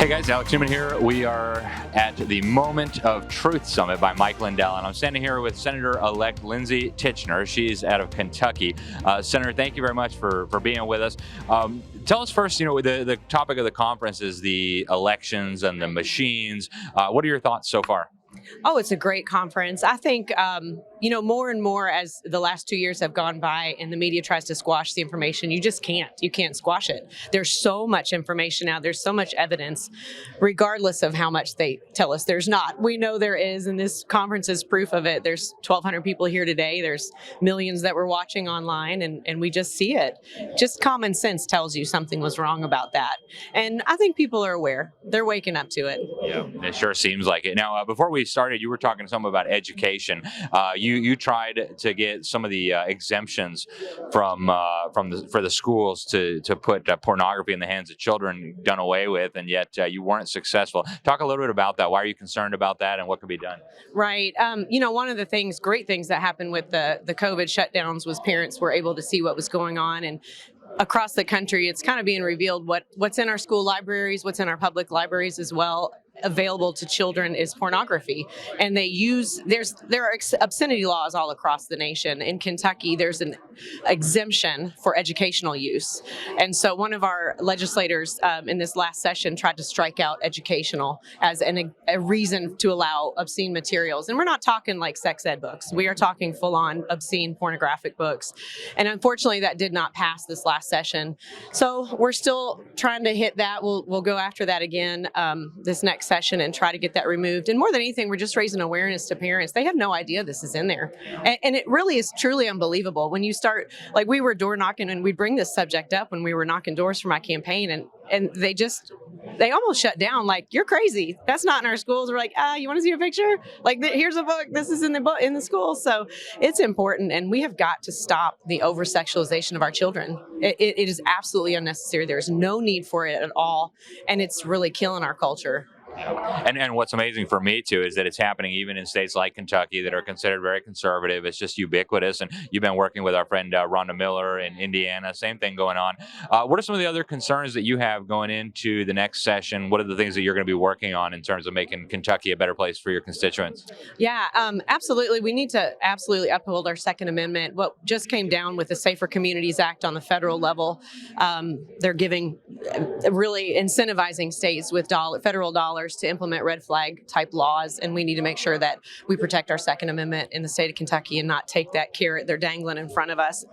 Hey guys, Alex Newman here. We are at the Moment of Truth Summit by Mike Lindell, and I'm standing here with Senator-elect Lindsey Tichenor. She's out of Kentucky. Senator, thank you very much for being with us. Tell us first, the topic of the conference is the elections and the machines. What are your thoughts so far? Oh, it's a great conference. I think, more and more as the last 2 years have gone by and the media tries to squash the information, you just can't. You can't squash it. There's so much information out. There's so much evidence, regardless of how much they tell us there's not. We know there is, and this conference is proof of it. There's 1,200 people here today. There's millions that were watching online, and we just see it. Just common sense tells you something was wrong about that. And I think people are aware. They're waking up to it. Yeah, it sure seems like it. Now, before we started, you were talking to someone about education. You tried to get some of the exemptions for the schools to put pornography in the hands of children done away with, and yet you weren't successful. Talk a little bit about that. Why are you concerned about that, and what could be done? Right. One of the great things that happened with the COVID shutdowns was parents were able to see what was going on, and across the country, it's kind of being revealed what's in our school libraries, what's in our public libraries as well, available to children is pornography. And there are obscenity laws all across the nation. In Kentucky, there's an exemption for educational use. And so one of our legislators in this last session tried to strike out educational as a reason to allow obscene materials. And we're not talking like sex ed books. We are talking full-on obscene pornographic books. And unfortunately, that did not pass this last session. So we're still trying to hit that. We'll go after that again this next session and try to get that removed. And more than anything, we're just raising awareness to parents. They have no idea this is in there. And it really is truly unbelievable. When you start, like we were door knocking, and we'd bring this subject up when we were knocking doors for my campaign, and they almost shut down, like, you're crazy. That's not in our schools. We're like, you want to see a picture? Like, here's a book. This is in the book in the school. So it's important, and we have got to stop the over-sexualization of our children. It is absolutely unnecessary. There's no need for it at all, and it's really killing our culture. And what's amazing for me, too, is that it's happening even in states like Kentucky that are considered very conservative. It's just ubiquitous. And you've been working with our friend Rhonda Miller in Indiana. Same thing going on. What are some of the other concerns that you have going into the next session? What are the things that you're going to be working on in terms of making Kentucky a better place for your constituents? Yeah, absolutely. We need to absolutely uphold our Second Amendment. What just came down with the Safer Communities Act on the federal level, they're giving, really incentivizing states with federal dollars to implement red flag type laws, and we need to make sure that we protect our Second Amendment in the state of Kentucky and not take that carrot they're dangling in front of us.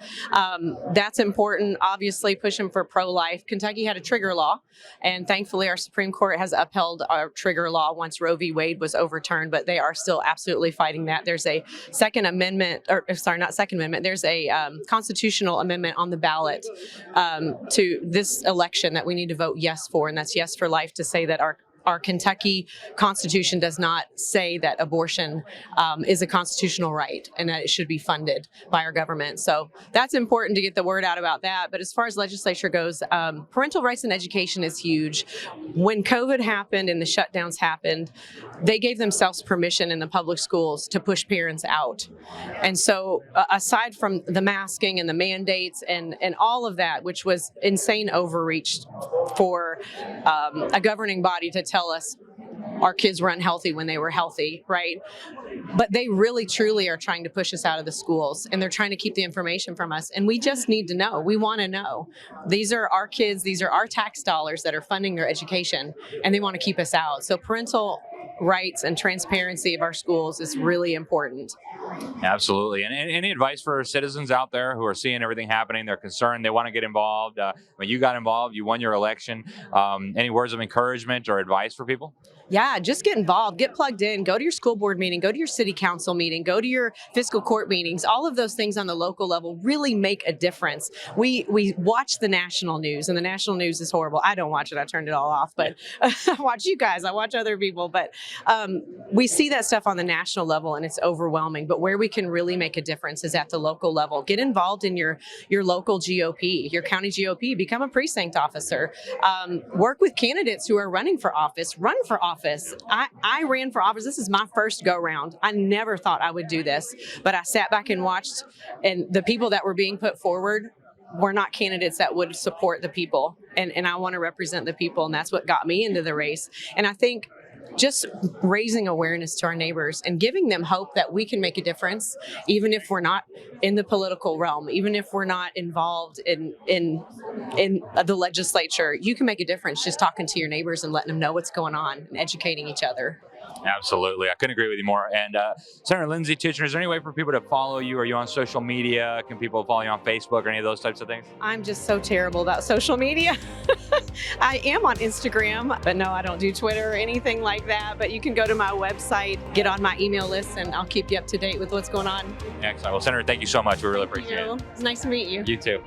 That's important. Obviously, pushing for pro-life. Kentucky had a trigger law, and thankfully our Supreme Court has upheld our trigger law once Roe v. Wade was overturned, but they are still absolutely fighting that. There's a Second Amendment, not Second Amendment, there's a constitutional amendment on the ballot to this election that we need to vote yes for, and that's yes for life, to say that our Kentucky Constitution does not say that abortion is a constitutional right and that it should be funded by our government. So that's important to get the word out about that. But as far as legislature goes, parental rights in education is huge. When COVID happened and the shutdowns happened, they gave themselves permission in the public schools to push parents out. And so aside from the masking and the mandates and all of that, which was insane overreach for a governing body to tell us our kids were unhealthy when they were healthy, right? But they really, truly are trying to push us out of the schools, and they're trying to keep the information from us. And we just need to know. We want to know. These are our kids. These are our tax dollars that are funding their education, and they want to keep us out. So parental rights and transparency of our schools is really important. Absolutely. And any advice for citizens out there who are seeing everything happening? They're concerned. They want to get involved. When you got involved, you won your election. Any words of encouragement or advice for people? Yeah, just get involved, get plugged in, go to your school board meeting, go to your city council meeting, go to your fiscal court meetings. All of those things on the local level really make a difference. We watch the national news, and the national news is horrible. I don't watch it. I turned it all off, but I watch you guys. I watch other people. But we see that stuff on the national level, and it's overwhelming. But where we can really make a difference is at the local level. Get involved in your local GOP, your county GOP. Become a precinct officer. Work with candidates who are running for office. Run for office. I ran for office. This is my first go round. I never thought I would do this, but I sat back and watched, and the people that were being put forward were not candidates that would support the people. and I want to represent the people, and that's what got me into the race. And I think just raising awareness to our neighbors and giving them hope that we can make a difference, even if we're not in the political realm, even if we're not involved in the legislature. You can make a difference just talking to your neighbors and letting them know what's going on and educating each other. Absolutely. I couldn't agree with you more. And Senator Lindsey Tichenor, is there any way for people to follow you? Are you on social media? Can people follow you on Facebook or any of those types of things? I'm just so terrible about social media. I am on Instagram, but no, I don't do Twitter or anything like that. But you can go to my website, get on my email list, and I'll keep you up to date with what's going on. Excellent. Well, Senator, thank you so much. We really appreciate it. It's nice to meet you. You too.